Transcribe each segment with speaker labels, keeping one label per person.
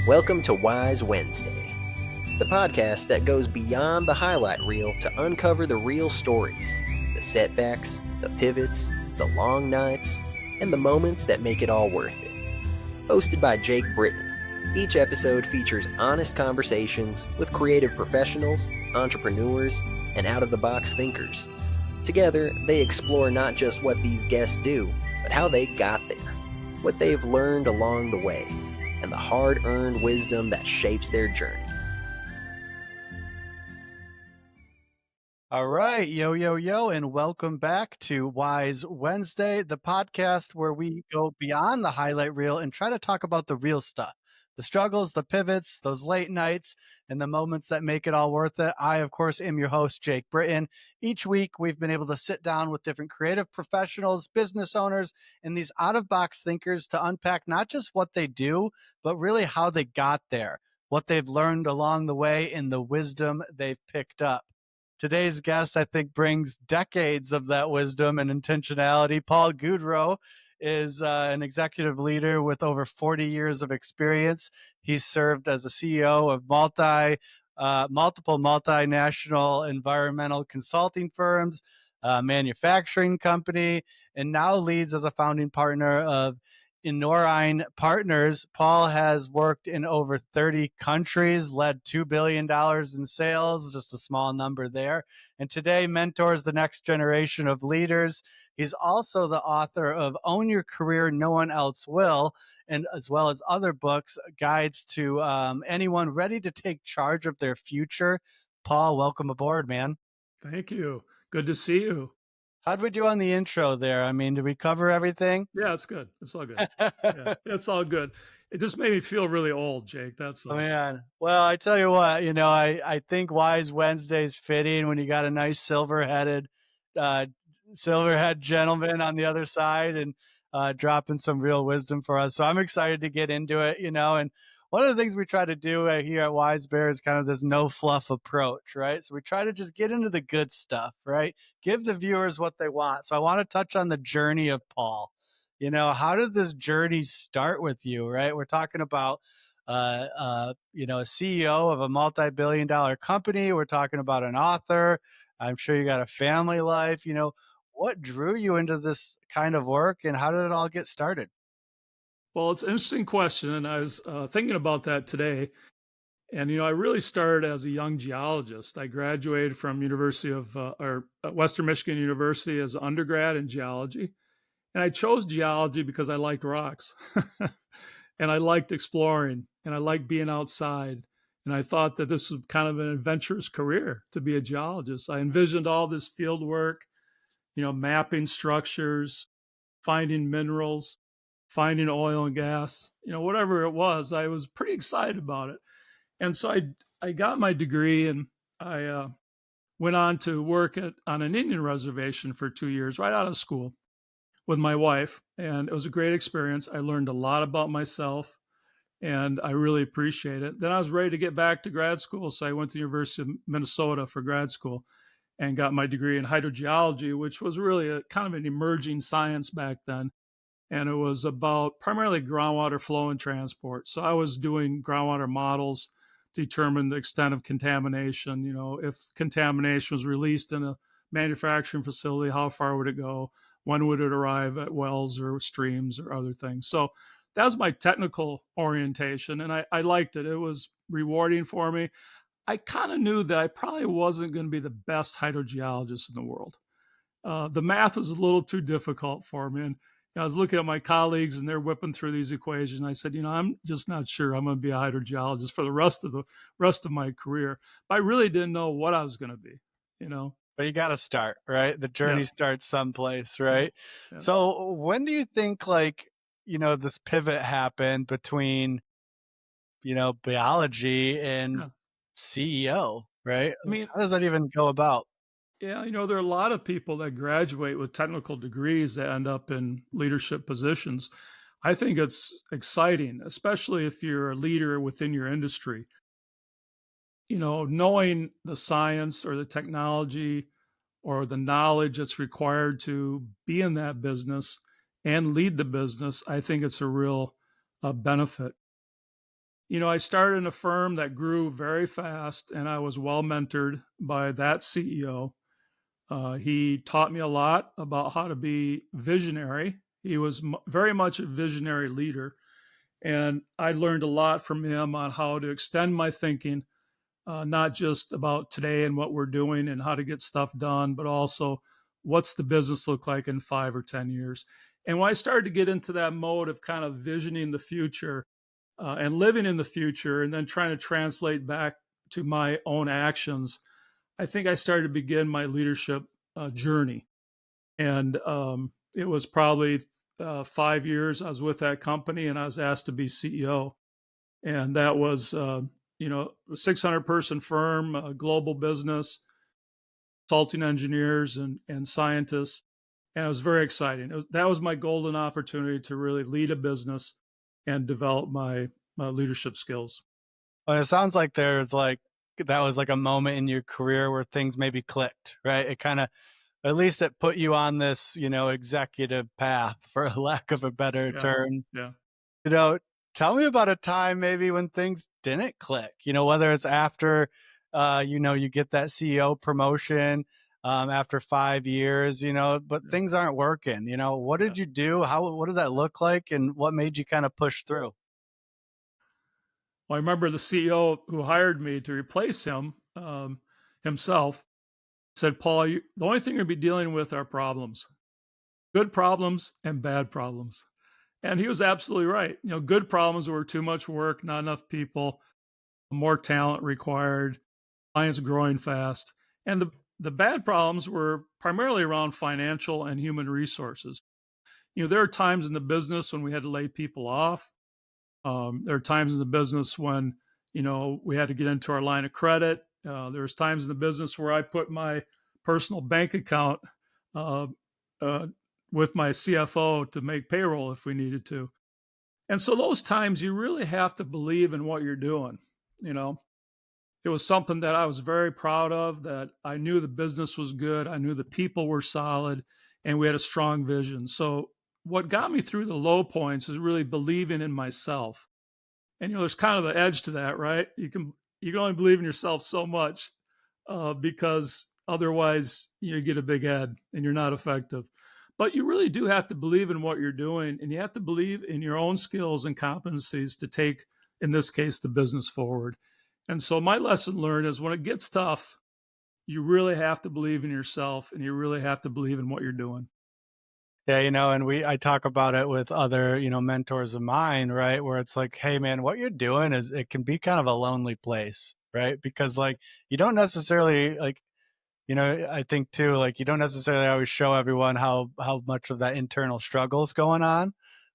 Speaker 1: Welcome to Wise Wednesday, the podcast that goes beyond the highlight reel to uncover the real stories, the setbacks, the pivots, the long nights, and the moments that make it all worth it. Hosted by Jacob Britton, each episode features honest conversations with creative professionals, entrepreneurs, and out-of-the-box thinkers. Together, they explore not just what these guests do, but how they got there, what they've learned along the way, and the hard-earned wisdom that shapes their journey.
Speaker 2: All right, yo, and welcome back to Wise Wednesday, the podcast where we go beyond the highlight reel and try to talk about the real stuff, the struggles, the pivots, those late nights, and the moments that make it all worth it. I, of course, am your host, Jake Britton. Each week, we've been able to sit down with different creative professionals, business owners, and these out-of-box thinkers to unpack not just what they do, but really how they got there, what they've learned along the way, and the wisdom they've picked up. Today's guest, I think, brings decades of that wisdom and intentionality. Paul Goudreault is an executive leader with over 40 years of experience. He's served as a CEO of multiple multinational environmental consulting firms, manufacturing company, and now leads as a founding partner of Unlearning Partners. Paul has worked in over 30 countries, led $2 billion in sales, just a small number there, and today mentors the next generation of leaders. He's also the author of Own Your Career, No One Else Will, and as well as other books, guides to anyone ready to take charge of their future. Paul, welcome aboard, man.
Speaker 3: Thank you. Good to see you.
Speaker 2: How'd we do on the intro there? I mean, did we cover everything?
Speaker 3: Yeah, it's good. It's all good. Yeah, it's all good. It just made me feel really old, Jake. That's all.
Speaker 2: Oh, man. Well, I tell you what, I think Wise Wednesday's fitting when you got a nice silver-head gentleman on the other side and dropping some real wisdom for us. So I'm excited to get into it, and one of the things we try to do here at Wise Bear is kind of this no fluff approach, right? So we try to just get into the good stuff, right? Give the viewers what they want. So I want to touch on the journey of Paul. How did this journey start with you, right? We're talking about a CEO of a multi-billion-dollar company. We're talking about an author. I'm sure you got a family life. What drew you into this kind of work, and how did it all get started?
Speaker 3: Well, it's an interesting question, and I was thinking about that today. And I really started as a young geologist. I graduated from Western Michigan University as an undergrad in geology, and I chose geology because I liked rocks, and I liked exploring, and I liked being outside. And I thought that this was kind of an adventurous career to be a geologist. I envisioned all this field work, mapping structures, finding minerals, finding oil and gas, whatever it was. I was pretty excited about it. And so I got my degree, and I went on to work on an Indian reservation for 2 years right out of school with my wife. And it was a great experience. I learned a lot about myself, and I really appreciate it. Then I was ready to get back to grad school. So I went to the University of Minnesota for grad school and got my degree in hydrogeology, which was really a kind of an emerging science back then. And it was about primarily groundwater flow and transport. So I was doing groundwater models to determine the extent of contamination. If contamination was released in a manufacturing facility, how far would it go? When would it arrive at wells or streams or other things? So that was my technical orientation, and I liked it. It was rewarding for me. I kind of knew that I probably wasn't going to be the best hydrogeologist in the world. The math was a little too difficult for me. And I was looking at my colleagues, and they're whipping through these equations. And I said, I'm just not sure I'm going to be a hydrogeologist for the rest of my career. But I really didn't know what I was going to be,
Speaker 2: But you got to start, right? The journey starts someplace, right?
Speaker 3: Yeah.
Speaker 2: So when do you think this pivot happened between, biology and CEO, right?
Speaker 3: I mean,
Speaker 2: how does that even go about?
Speaker 3: Yeah, there are a lot of people that graduate with technical degrees that end up in leadership positions. I think it's exciting, especially if you're a leader within your industry. Knowing the science or the technology or the knowledge that's required to be in that business and lead the business, I think it's a real benefit. I started in a firm that grew very fast, and I was well mentored by that CEO. He taught me a lot about how to be visionary. He was very much a visionary leader, and I learned a lot from him on how to extend my thinking, not just about today and what we're doing and how to get stuff done, but also what's the business look like in 5 or 10 years. And when I started to get into that mode of kind of visioning the future and living in the future, and then trying to translate back to my own actions, I think I started to begin my leadership journey. And it was probably 5 years I was with that company, and I was asked to be CEO. And that was, a 600-person firm, a global business, consulting engineers and scientists. And it was very exciting. That was my golden opportunity to really lead a business and develop my leadership skills.
Speaker 2: But it sounds like that was like a moment in your career where things maybe clicked, right? It kind of, at least it put you on this, executive path, for a lack of a better
Speaker 3: Yeah.
Speaker 2: term.
Speaker 3: Yeah.
Speaker 2: You know, Tell me about a time maybe when things didn't click, whether it's after, you get that CEO promotion, after 5 years, but
Speaker 3: Yeah.
Speaker 2: things aren't working. What
Speaker 3: Yeah.
Speaker 2: did you do? What did that look like? And what made you kind of push through?
Speaker 3: Well, I remember the CEO who hired me to replace him himself said, Paul, the only thing you'll be dealing with are problems, good problems and bad problems. And he was absolutely right. Good problems were too much work, not enough people, more talent required, clients growing fast. And the bad problems were primarily around financial and human resources. There are times in the business when we had to lay people off. There are times in the business when, we had to get into our line of credit. There's times in the business where I put my personal bank account uh, uh, with my CFO to make payroll if we needed to. And so those times you really have to believe in what you're doing. You know, it was something that I was very proud of, that I knew the business was good. I knew the people were solid, and we had a strong vision. So what got me through the low points is really believing in myself. And there's kind of an edge to that, right? You can only believe in yourself so much, because otherwise you get a big head and you're not effective. But you really do have to believe in what you're doing, and you have to believe in your own skills and competencies to take, in this case, the business forward. And so my lesson learned is when it gets tough, you really have to believe in yourself and you really have to believe in what you're doing.
Speaker 2: Yeah, and I talk about it with other, mentors of mine, right? Where it's like, hey man, what you're doing it can be kind of a lonely place, right? Because like you don't necessarily like, I think too, like you don't necessarily always show everyone how much of that internal struggle is going on,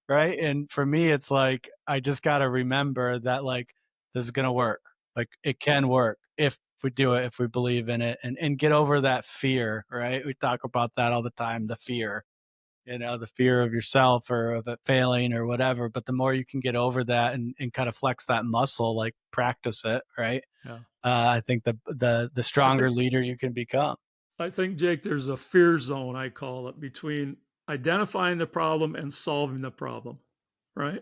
Speaker 2: right? And for me, it's like I just gotta remember that like this is gonna work. Like it can work if we do it, if we believe in it, and get over that fear, right? We talk about that all the time, the fear, the fear of yourself or of it failing or whatever. But the more you can get over that and kind of flex that muscle, like practice it, right?
Speaker 3: Yeah.
Speaker 2: I think the
Speaker 3: I
Speaker 2: stronger
Speaker 3: think
Speaker 2: leader you can become.
Speaker 3: I think, Jake, there's a fear zone, I call it, between identifying the problem and solving the problem, right?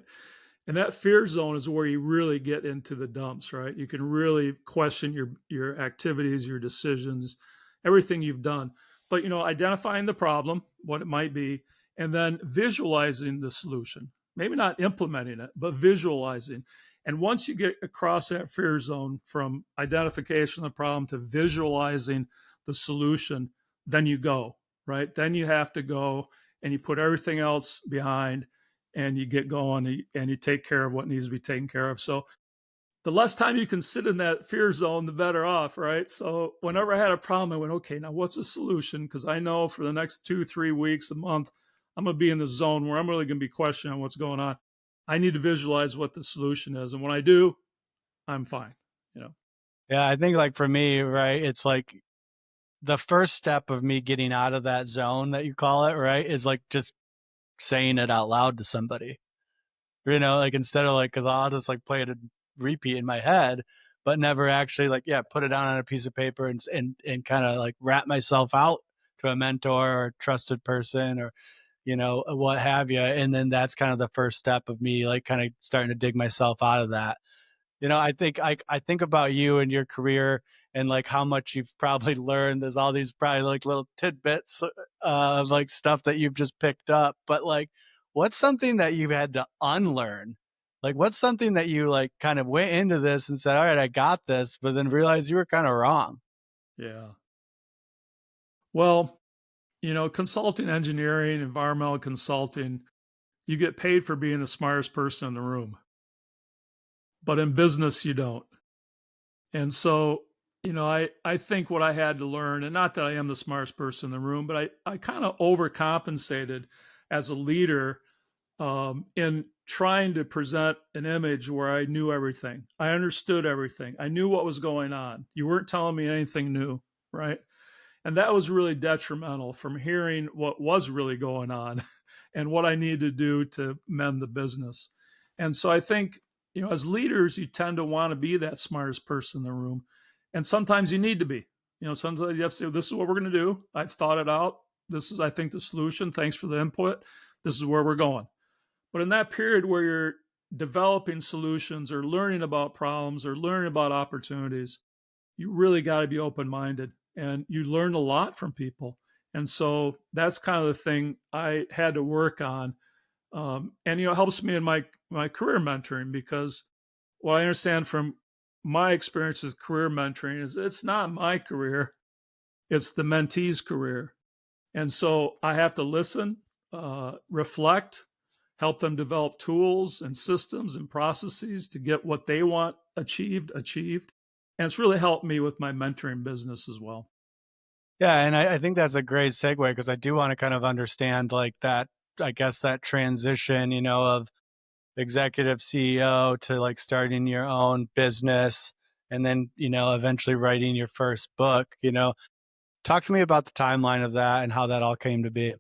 Speaker 3: And that fear zone is where you really get into the dumps, right? You can really question your activities, your decisions, everything you've done. But identifying the problem, what it might be, and then visualizing the solution. Maybe not implementing it, but visualizing. And once you get across that fear zone from identification of the problem to visualizing the solution, then you go, right? Then you have to go and you put everything else behind and you get going and you take care of what needs to be taken care of. So the less time you can sit in that fear zone, the better off, right? So whenever I had a problem, I went, okay, now what's the solution? Because I know for the next 2-3 weeks, a month, I'm going to be in the zone where I'm really going to be questioning what's going on. I need to visualize what the solution is. And when I do, I'm fine.
Speaker 2: Yeah, I think like for me, right, it's like the first step of me getting out of that zone that you call it, right, is like just saying it out loud to somebody. Like instead of like, because I'll just like play it and repeat in my head, but never actually like, yeah, put it down on a piece of paper and kind of like wrap myself out to a mentor or a trusted person or, what have you. And then that's kind of the first step of me like kind of starting to dig myself out of that. I think about you and your career and like how much you've probably learned. There's all these probably like little tidbits of like stuff that you've just picked up. But like, what's something that you've had to unlearn? Like, what's something that you like kind of went into this and said, all right, I got this, but then realized you were kind of wrong?
Speaker 3: Yeah. Well, consulting engineering, environmental consulting, you get paid for being the smartest person in the room. But in business, you don't. And so, I think what I had to learn, and not that I am the smartest person in the room, but I kind of overcompensated as a leader in trying to present an image where I knew everything. I understood everything. I knew what was going on. You weren't telling me anything new, right? And that was really detrimental from hearing what was really going on and what I needed to do to mend the business. And so I think, as leaders, you tend to want to be that smartest person in the room. And sometimes you need to be. Sometimes you have to say, this is what we're going to do. I've thought it out. This is, I think, the solution. Thanks for the input. This is where we're going. But in that period where you're developing solutions or learning about problems or learning about opportunities, you really got to be open minded, and you learn a lot from people. And so that's kind of the thing I had to work on. And, it helps me in my career mentoring, because what I understand from my experience with career mentoring is it's not my career, it's the mentee's career. And so I have to listen, reflect, help them develop tools and systems and processes to get what they want achieved. And it's really helped me with my mentoring business as well.
Speaker 2: Yeah, and I think that's a great segue because I do want to kind of understand like that, I guess that transition, of executive CEO to like starting your own business and then, eventually writing your first book. Talk to me about the timeline of that and how that all came to be.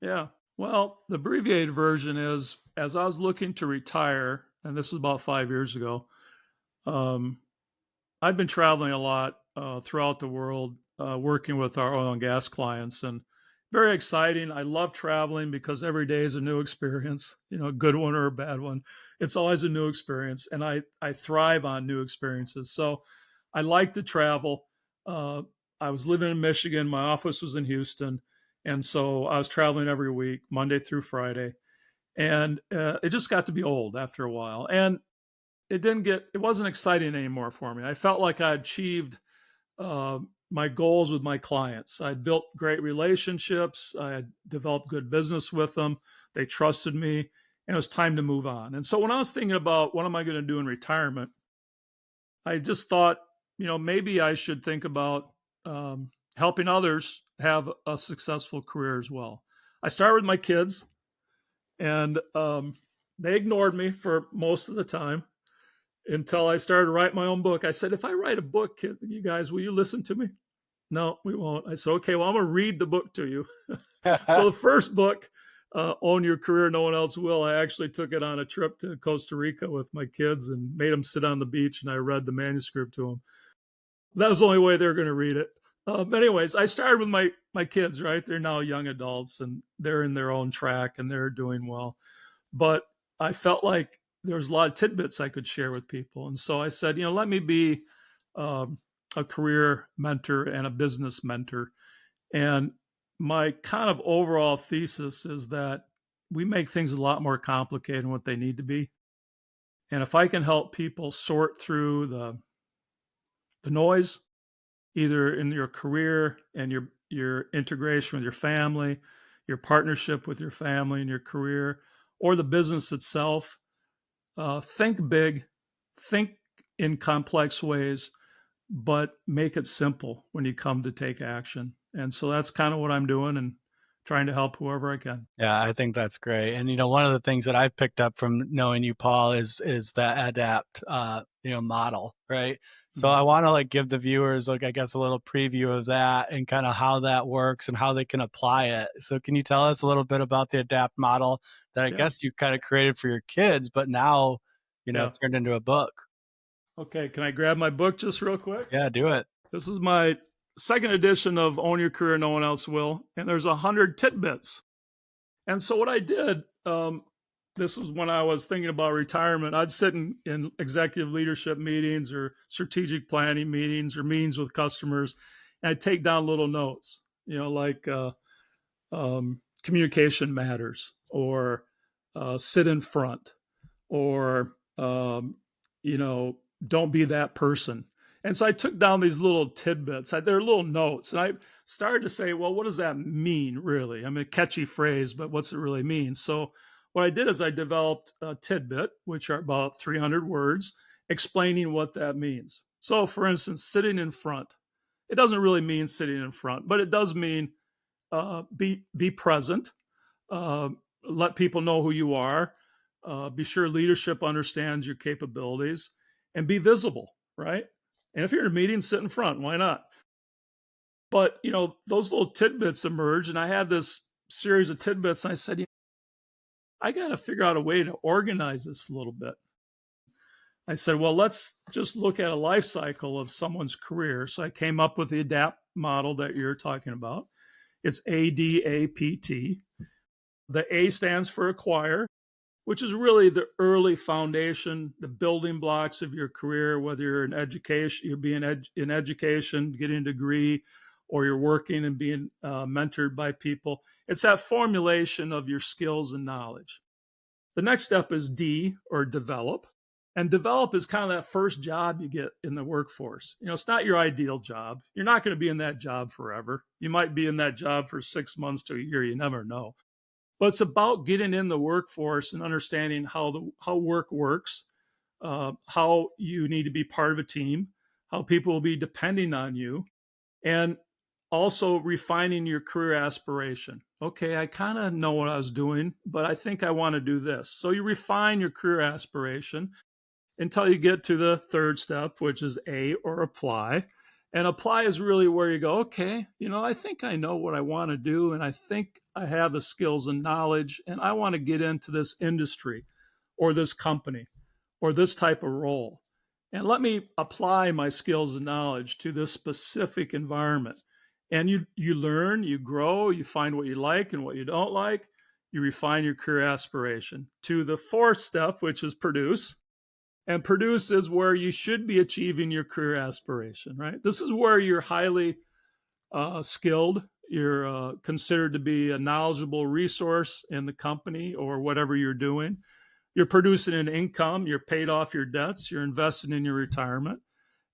Speaker 3: Yeah. Well, the abbreviated version is, as I was looking to retire, and this was about 5 years ago, I've been traveling a lot throughout the world, working with our oil and gas clients, and very exciting. I love traveling because every day is a new experience, a good one or a bad one. It's always a new experience, and I thrive on new experiences. So I like to travel. I was living in Michigan. My office was in Houston. And so I was traveling every week, Monday through Friday. And it just got to be old after a while. And it wasn't exciting anymore for me. I felt like I achieved uh, my goals with my clients. I'd built great relationships. I had developed good business with them. They trusted me, and it was time to move on. And so when I was thinking about what am I going to do in retirement, I just thought, maybe I should think about helping others have a successful career as well. I started with my kids, and they ignored me for most of the time until I started to write my own book. I said, if I write a book, you guys, will you listen to me? No, we won't. I said, okay, well, I'm going to read the book to you. So the first book, Own Your Career, No One Else Will, I actually took it on a trip to Costa Rica with my kids and made them sit on the beach, and I read the manuscript to them. That was the only way they're going to read it. But anyways, I started with my kids, right? They're now young adults, and they're in their own track, and they're doing well. But I felt like there was a lot of tidbits I could share with people. And so I said, let me be a career mentor and a business mentor. And my kind of overall thesis is that we make things a lot more complicated than what they need to be. And if I can help people sort through the noise, either in your career and your integration with your family, your partnership with your family and your career, or the business itself, think big, think in complex ways, but make it simple when you come to take action. And so that's kind of what I'm doing, and trying to help whoever I can.
Speaker 2: Yeah, I think that's great. And one of the things that I've picked up from knowing you, Paul, is the adapt model, right? So I want to like give the viewers like I guess a little preview of that and kind of how that works and how they can apply it. So can you tell us a little bit about the adapt model that I guess you kind of created for your kids, but now, turned into a book?
Speaker 3: Okay, can I grab my book just real quick?
Speaker 2: Yeah, do it.
Speaker 3: This is my second edition of Own Your Career, No One Else Will, and there's 100 tidbits. And so what I did, this was when I was thinking about retirement. I'd sit in executive leadership meetings or strategic planning meetings or meetings with customers, and I'd take down little notes, like communication matters, or sit in front, or don't be that person. And so I took down these little tidbits. They're little notes, and I started to say, well, what does that mean, really? I mean, a catchy phrase, but what's it really mean? So what I did is I developed a tidbit, which are about 300 words, explaining what that means. So, for instance, sitting in front. It doesn't really mean sitting in front, but it does mean be present, uh, let people know who you are, be sure leadership understands your capabilities, and be visible, right? And if you're in a meeting, sit in front. Why not? But those little tidbits emerged, and I had this series of tidbits, and I said, I got to figure out a way to organize this a little bit. I said, well, let's just look at a life cycle of someone's career. So I came up with the ADAPT model that you're talking about. It's ADAPT. The A stands for acquire, which is really the early foundation, the building blocks of your career, whether you're in education, you're being in education, getting a degree, or you're working and being mentored by people. It's that formulation of your skills and knowledge. The next step is D, or develop. And develop is kind of that first job you get in the workforce. It's not your ideal job. You're not going to be in that job forever. You might be in that job for 6 months to a year. You never know. But it's about getting in the workforce and understanding how work works, how you need to be part of a team, how people will be depending on you, and also refining your career aspiration. Okay, I kind of know what I was doing, but I think I want to do this. So you refine your career aspiration until you get to the third step, which is A, or apply. And apply is really where you go, okay, I think I know what I want to do, and I think I have the skills and knowledge, and I want to get into this industry or this company or this type of role. And let me apply my skills and knowledge to this specific environment. And you learn, you grow, you find what you like and what you don't like. You refine your career aspiration to the fourth step, which is produce. And produce is where you should be achieving your career aspiration, right? This is where you're highly skilled. You're considered to be a knowledgeable resource in the company or whatever you're doing. You're producing an income. You're paid off your debts. You're investing in your retirement.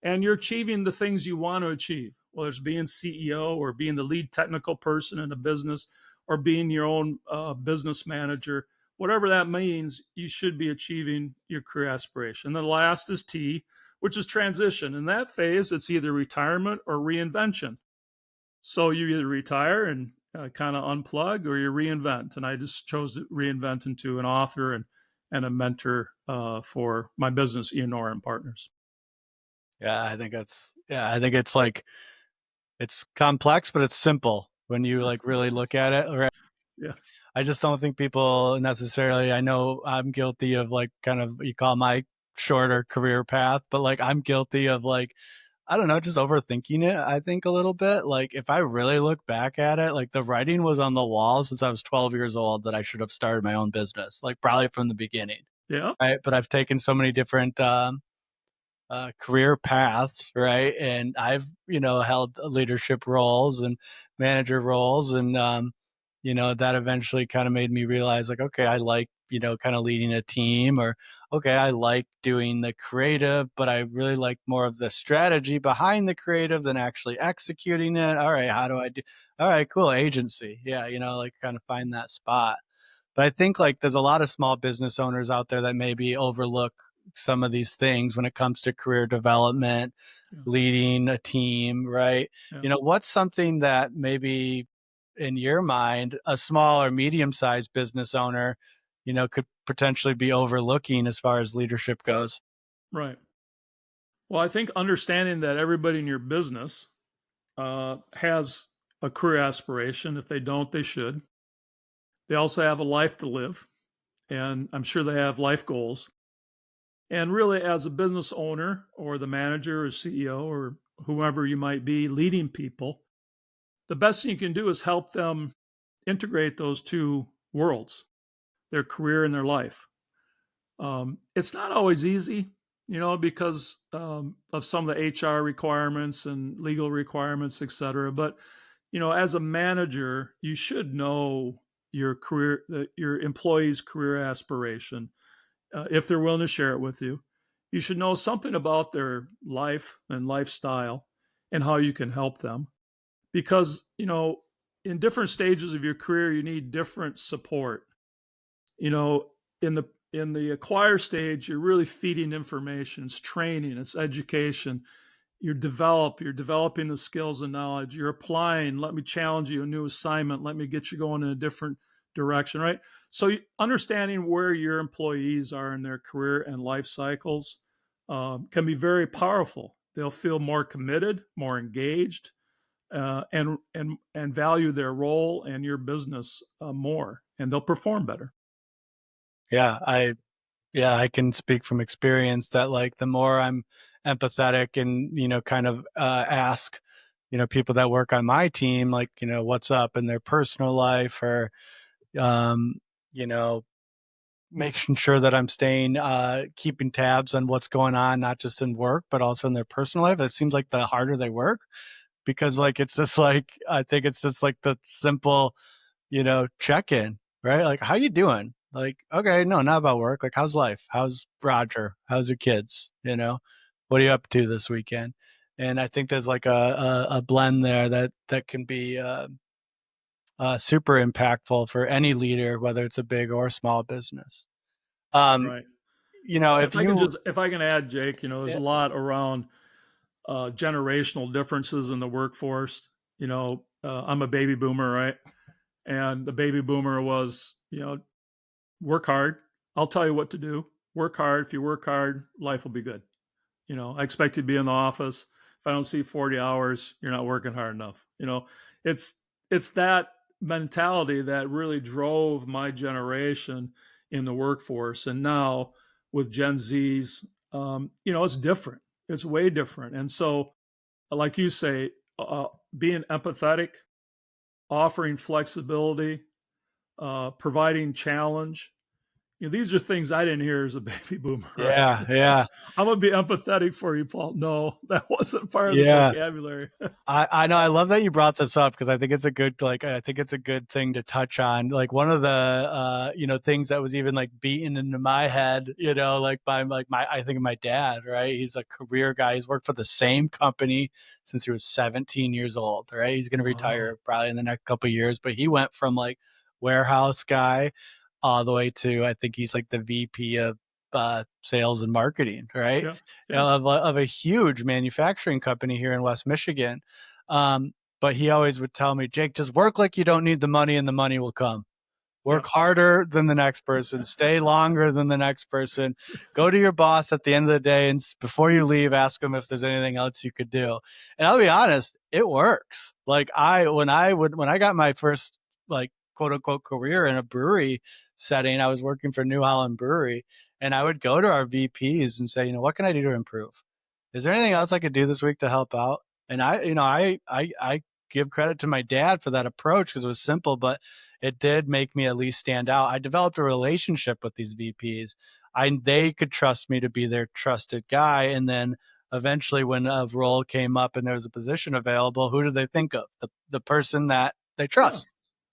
Speaker 3: And you're achieving the things you want to achieve, whether it's being CEO or being the lead technical person in a business or being your own business manager. Whatever that means, you should be achieving your career aspiration. The last is T, which is transition. In that phase, it's either retirement or reinvention. So you either retire and kind of unplug, or you reinvent. And I just chose to reinvent into an author and a mentor for my business, Ianora and Partners.
Speaker 2: I think it's like, it's complex, but it's simple when you like really look at it. Right?
Speaker 3: Yeah.
Speaker 2: I just don't think people necessarily, I know I'm guilty of like kind of, you call my shorter career path, but like I'm guilty of like, I don't know, just overthinking it, I think a little bit. Like if I really look back at it, like the writing was on the wall since I was 12 years old that I should have started my own business, like probably from the beginning.
Speaker 3: Yeah.
Speaker 2: Right. But I've taken so many different career paths, right? And I've, held leadership roles and manager roles. And, that eventually kind of made me realize like, okay, I like, kind of leading a team, or, okay, I like doing the creative, but I really like more of the strategy behind the creative than actually executing it. All right. How do I do? All right, cool. Agency. Yeah. Like kind of find that spot. But I think like there's a lot of small business owners out there that maybe overlook some of these things when it comes to career development, leading a team, right?
Speaker 3: Yeah.
Speaker 2: What's something that maybe in your mind, a small or medium-sized business owner, could potentially be overlooking as far as leadership goes?
Speaker 3: Right. Well, I think understanding that everybody in your business has a career aspiration. If they don't, they should. They also have a life to live, and I'm sure they have life goals. And really, as a business owner or the manager or CEO or whoever you might be leading people, the best thing you can do is help them integrate those two worlds. their career and their life. It's not always easy, because of some of the HR requirements and legal requirements, et cetera. But, as a manager, you should know your employee's career aspiration, if they're willing to share it with you. You should know something about their life and lifestyle and how you can help them. Because, in different stages of your career, you need different support. You know, in the acquire stage, you're really feeding information. It's training, it's education. You're developing the skills and knowledge. You're applying. Let me challenge you, a new assignment. Let me get you going in a different direction, right? So understanding where your employees are in their career and life cycles can be very powerful. They'll feel more committed, more engaged, and value their role and your business more, and they'll perform better.
Speaker 2: Yeah, I can speak from experience that like the more I'm empathetic and, kind of ask, people that work on my team, like, what's up in their personal life, or, you know, making sure that I'm staying, keeping tabs on what's going on, not just in work, but also in their personal life. It seems like the harder they work, because like, it's just like, I think it's just like the simple, check in, right? Like, how you doing? Like, okay, no, not about work. Like, how's life? How's Roger? How's your kids? What are you up to this weekend? And I think there's like a blend there that can be super impactful for any leader, whether it's a big or small business.
Speaker 3: Right. If I can add, Jake, there's a lot around generational differences in the workforce. I'm a baby boomer, right? And the baby boomer was, work hard. I'll tell you what to do. Work hard. If you work hard, life will be good. I expect you to be in the office. If I don't see 40 hours, you're not working hard enough. It's that mentality that really drove my generation in the workforce. And now with Gen Zs, it's different. It's way different. And so, like you say, being empathetic, offering flexibility, providing challenge. These are things I didn't hear as a baby boomer. Right?
Speaker 2: Yeah.
Speaker 3: I'm gonna be empathetic for you, Paul. No, that wasn't part of the vocabulary.
Speaker 2: I know. I love that you brought this up, because I think it's a good thing to touch on. Like, one of the things that was even like beaten into my head, like by I think of my dad, right? He's a career guy. He's worked for the same company since he was 17 years old, right? He's going to retire probably in the next couple of years, but he went from like warehouse guy all the way to, I think he's like the VP of sales and marketing, right? Of a huge manufacturing company here in West Michigan. But he always would tell me, Jake, just work like you don't need the money, and the money will come. Work harder than the next person, stay longer than the next person, go to your boss at the end of the day, and before you leave, ask them if there's anything else you could do. And I'll be honest, it works. Like, when I got my first, like, quote unquote career in a brewery setting, I was working for New Holland Brewery, and I would go to our VPs and say, what can I do to improve? Is there anything else I could do this week to help out? And I give credit to my dad for that approach, because it was simple, but it did make me at least stand out. I developed a relationship with these VPs. They could trust me to be their trusted guy. And then eventually, when a role came up and there was a position available, who do they think of? The person that they trust.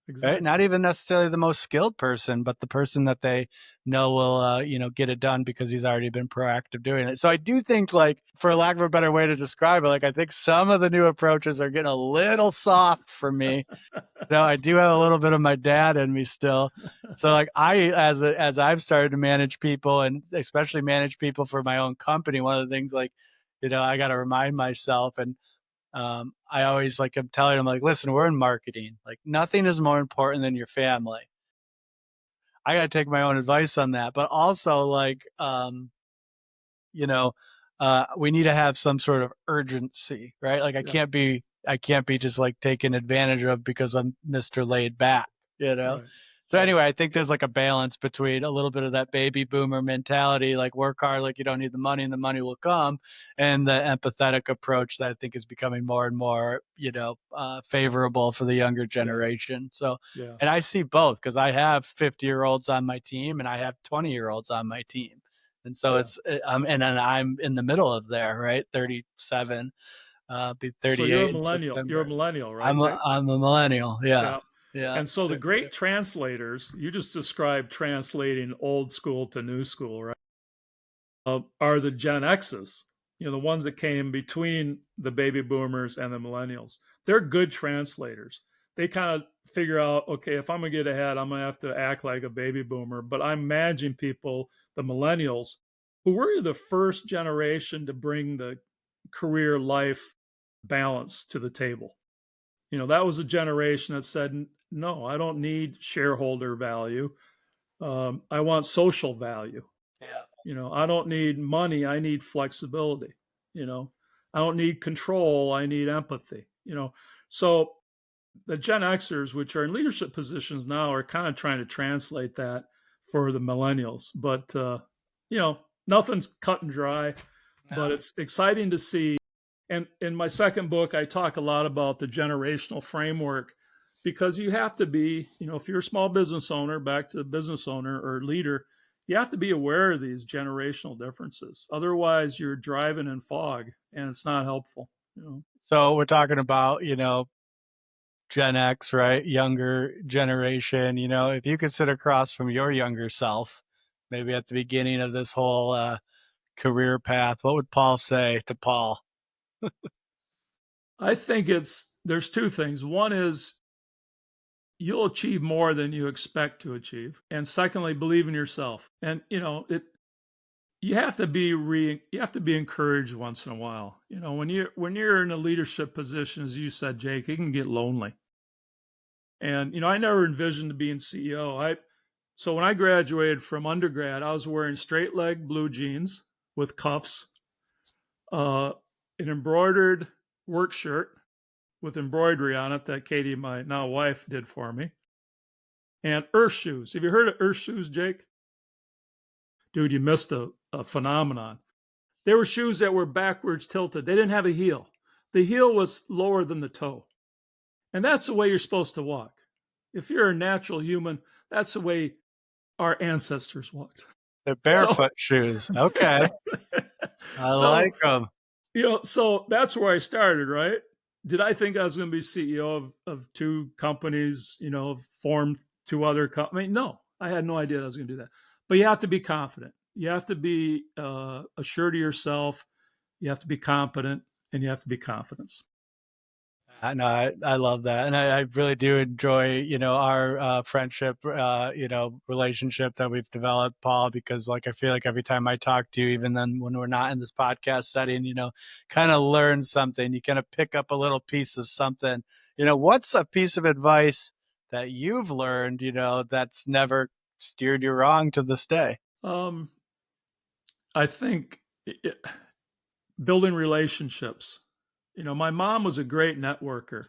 Speaker 2: Exactly. Right? Not even necessarily the most skilled person, but the person that they know will, get it done because he's already been proactive doing it. So I do think, like, for lack of a better way to describe it, like, I think some of the new approaches are getting a little soft for me. I do have a little bit of my dad in me still. So, like, as I've started to manage people, and especially manage people for my own company, one of the things, like, I got to remind myself, and I always, like, I'm telling them, like, listen, we're in marketing. Like, nothing is more important than your family. I got to take my own advice on that. But also, like, we need to have some sort of urgency, right? Like, I can't be just like taken advantage of because I'm Mr. Laid Back,
Speaker 3: Right.
Speaker 2: So anyway, I think there's like a balance between a little bit of that baby boomer mentality, like work hard, like you don't need the money and the money will come, and the empathetic approach that I think is becoming more and more, favorable for the younger generation. So,
Speaker 3: Yeah.
Speaker 2: and I see both because I have 50-year-olds on my team and I have 20-year-olds on my team. And so and then I'm in the middle of there, right? 37, be
Speaker 3: So you're a
Speaker 2: 38 in
Speaker 3: millennial. You're a
Speaker 2: September.
Speaker 3: millennial, right,
Speaker 2: I'm
Speaker 3: Jake?
Speaker 2: a millennial. Yeah.
Speaker 3: Yeah.
Speaker 2: Yeah.
Speaker 3: And so the great translators, you just described translating old school to new school, right? Are the Gen X's, the ones that came between the baby boomers and the millennials. They're good translators. They kind of figure out, okay, if I'm going to get ahead, I'm going to have to act like a baby boomer. But I'm managing people, the millennials, who were the first generation to bring the career life balance to the table. That was a generation that said, no, I don't need shareholder value. I want social value.
Speaker 2: Yeah.
Speaker 3: I don't need money. I need flexibility. I don't need control. I need empathy. So the Gen Xers, which are in leadership positions now, are kind of trying to translate that for the millennials. But, nothing's cut and dry, but it's exciting to see. And in my second book, I talk a lot about the generational framework because you have to be, if you're a small business owner, back to business owner or leader, you have to be aware of these generational differences. Otherwise, you're driving in fog and it's not helpful.
Speaker 2: So we're talking about, Gen X, right? Younger generation. If you could sit across from your younger self, maybe at the beginning of this whole career path, what would Paul say to Paul?
Speaker 3: I think there's two things. One is you'll achieve more than you expect to achieve. And secondly, believe in yourself. And you have to be encouraged once in a while. When you're in a leadership position, as you said, Jake, it can get lonely. And I never envisioned being CEO. So when I graduated from undergrad, I was wearing straight leg blue jeans with cuffs, an embroidered work shirt with embroidery on it that Katie, my now wife, did for me, and Earth shoes. Have you heard of Earth shoes, Jake? Dude, you missed a phenomenon. They were shoes that were backwards tilted. They didn't have a heel. The heel was lower than the toe. And that's the way you're supposed to walk. If you're a natural human, that's the way our ancestors walked.
Speaker 2: They're barefoot shoes. Okay. I like them.
Speaker 3: So that's where I started, right? Did I think I was going to be CEO of two companies, formed two other companies? No, I had no idea I was going to do that. But you have to be confident. You have to be assured of yourself. You have to be competent, and you have to be confidence.
Speaker 2: I love that. And I really do enjoy, our friendship, relationship that we've developed, Paul, because I feel like every time I talk to you, even then when we're not in this podcast setting, kind of learn something, you kind of pick up a little piece of something. What's a piece of advice that you've learned, that's never steered you wrong to this day?
Speaker 3: I think building relationships. My mom was a great networker.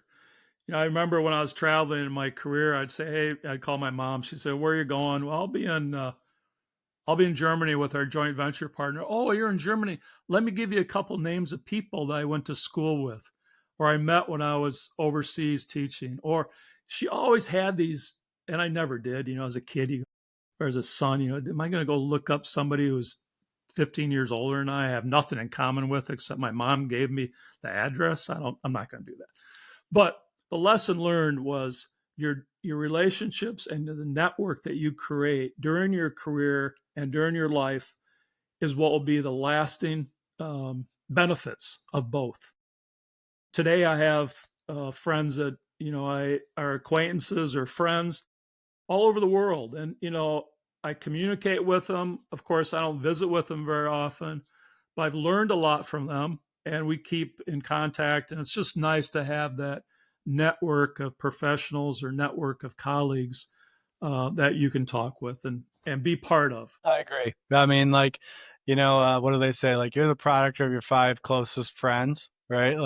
Speaker 3: I remember when I was traveling in my career, I'd say, "Hey," I'd call my mom. She'd say, "Where are you going?" "Well, I'll be in Germany with our joint venture partner." "Oh, you're in Germany. Let me give you a couple names of people that I went to school with, or I met when I was overseas teaching." Or she always had these, and I never did. As a kid, or as a son, am I going to go look up somebody who's 15 years older than I have nothing in common with except my mom gave me the address? I'm not going to do that. But the lesson learned was your relationships and the network that you create during your career and during your life is what will be the lasting benefits of both. Today, I have friends that I are acquaintances or friends all over the world, and I communicate with them. Of course, I don't visit with them very often, but I've learned a lot from them, and we keep in contact. And it's just nice to have that network of professionals or network of colleagues that you can talk with and be part of.
Speaker 2: I agree. I mean, what do they say? You're the product of your 5 closest friends, right?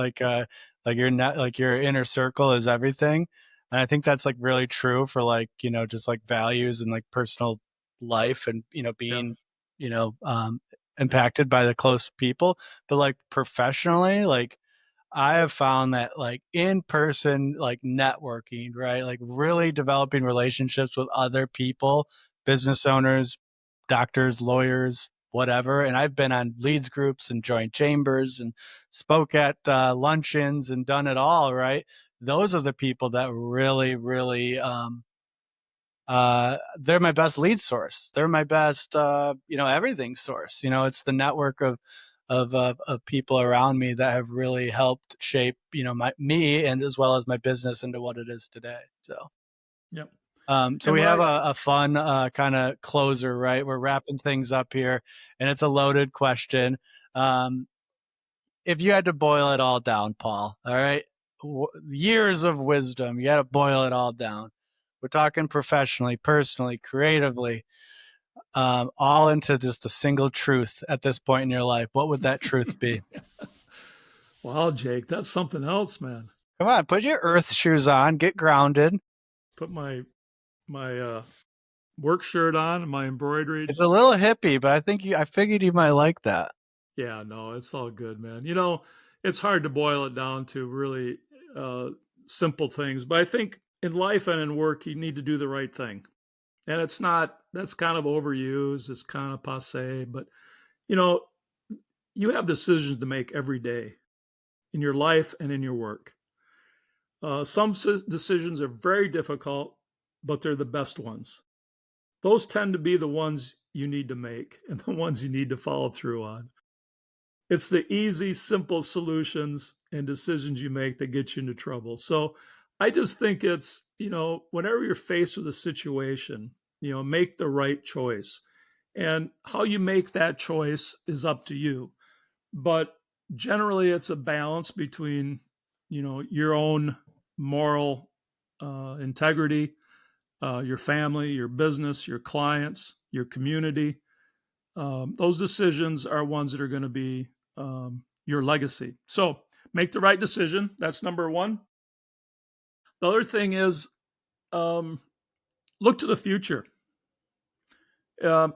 Speaker 2: Your net, your inner circle is everything. And I think that's like really true for like, just like values and like personal life and,
Speaker 3: Yeah.
Speaker 2: being, you know, um, impacted by the close people. But like professionally, like I have found that like in person, like networking, right? Like really developing relationships with other people, business owners, doctors, lawyers, whatever. And I've been on leads groups and joint chambers and spoke at luncheons and done it all, right? Those are the people that really, really, they're my best lead source. They're my best, everything source. It's the network of people around me that have really helped shape, me and as well as my business into what it is today. So,
Speaker 3: Yep.
Speaker 2: so
Speaker 3: And
Speaker 2: we
Speaker 3: what
Speaker 2: have
Speaker 3: I
Speaker 2: a fun kind of closer, right? We're wrapping things up here, and it's a loaded question. Um, if you had to boil it all down, Paul, all right, years of wisdom, you got to boil it all down. We're talking professionally, personally, creatively, all into just a single truth at this point in your life. What would that truth be?
Speaker 3: wow, Jake, that's something else, man.
Speaker 2: Come on, put your earth shoes on, get grounded.
Speaker 3: Put my work shirt on and my embroidered.
Speaker 2: It's a little hippie, but I figured you might like that.
Speaker 3: Yeah, no, it's all good, man. You know, it's hard to boil it down to really uh, simple things, but I think in life and in work, you need to do the right thing. And it's not, that's kind of overused, it's kind of passe, but you know, you have decisions to make every day in your life and in your work. Some decisions are very difficult, but they're the best ones. Those tend to be the ones you need to make and the ones you need to follow through on. It's the easy, simple solutions and decisions you make that get you into trouble. So I just think it's, whenever you're faced with a situation, make the right choice. And how you make that choice is up to you. But generally, it's a balance between, your own moral integrity, your family, your business, your clients, your community. Those decisions are ones that are going to be your legacy. So make the right decision. That's number one. The other thing is um, look to the future. Uh,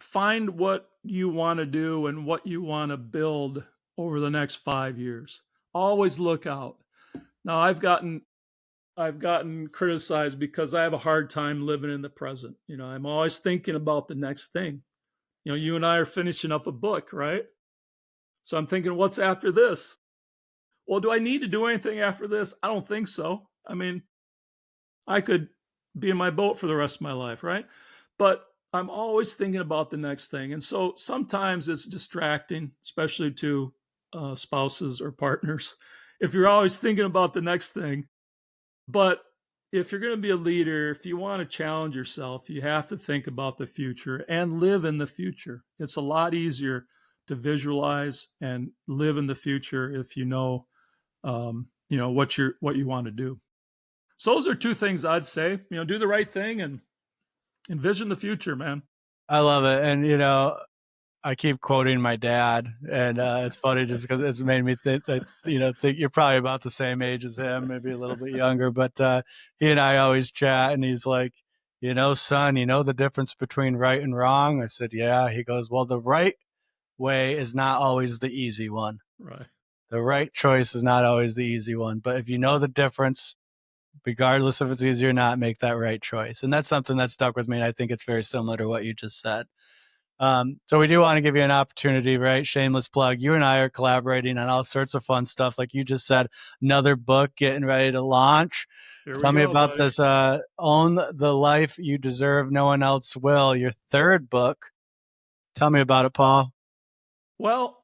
Speaker 3: find what you want to do and what you want to build over the next 5 years. Always look out. Now I've gotten criticized because I have a hard time living in the present. I'm always thinking about the next thing. You and I are finishing up a book, right? So I'm thinking, what's after this? Well, do I need to do anything after this? I don't think so. I mean, I could be in my boat for the rest of my life, right? But I'm always thinking about the next thing. And so sometimes it's distracting, especially to spouses or partners, if you're always thinking about the next thing. But if you're going to be a leader, if you want to challenge yourself, you have to think about the future and live in the future. It's a lot easier to visualize and live in the future if what you want to do. So those are two things I'd say. Do the right thing and envision the future, man.
Speaker 2: I love it. And, I keep quoting my dad, and it's funny just because it's made me think that think you're probably about the same age as him, maybe a little bit younger. But he and I always chat, and he's like, son, the difference between right and wrong. I said, yeah. He goes, well, the right way is not always the easy one.
Speaker 3: Right.
Speaker 2: The right choice is not always the easy one, but if you know the difference, regardless if it's easy or not, make that right choice. And that's something that stuck with me, and I think it's very similar to what you just said. So we do want to give you an opportunity, right? Shameless plug. You and I are collaborating on all sorts of fun stuff. Like you just said, another book getting ready to launch.
Speaker 3: Here we
Speaker 2: Tell me
Speaker 3: go,
Speaker 2: about
Speaker 3: buddy.
Speaker 2: this, Own the Life You Deserve, No One Else Will, your third book. Tell me about it, Paul.
Speaker 3: Well,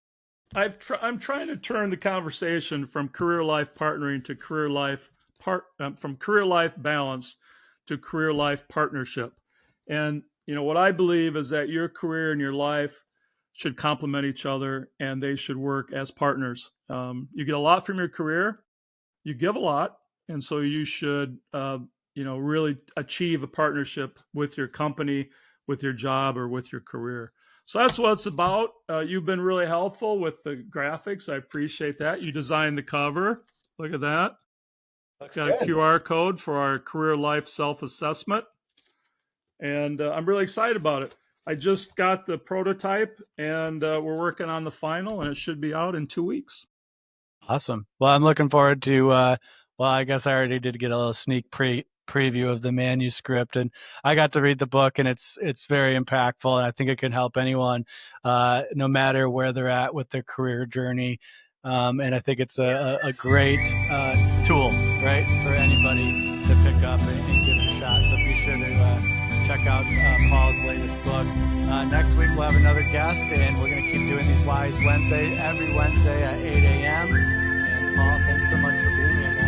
Speaker 3: I'm trying to turn the conversation from career life partnering to from career life balance to career life partnership. And what I believe is that your career and your life should complement each other, and they should work as partners. You get a lot from your career, you give a lot, and so you should really achieve a partnership with your company, with your job, or with your career. So that's what it's about. You've been really helpful with the graphics. I appreciate that. You designed the cover. Look at that.
Speaker 2: Looks
Speaker 3: Got a
Speaker 2: good.
Speaker 3: QR code for our career life self-assessment. And I'm really excited about it. I just got the prototype, and we're working on the final, and it should be out in 2 weeks.
Speaker 2: Awesome. Well, I'm looking forward to, well, I guess I already did get a little sneak preview of the manuscript, and I got to read the book, and it's very impactful, and I think it can help anyone, no matter where they're at with their career journey. And I think it's a great tool, right, for anybody to pick up and give it a shot. So be sure to check out Paul's latest book. Next week, we'll have another guest, and we're going to keep doing these Wise Wednesday every Wednesday at 8 a.m. And Paul, thanks so much for being here, man.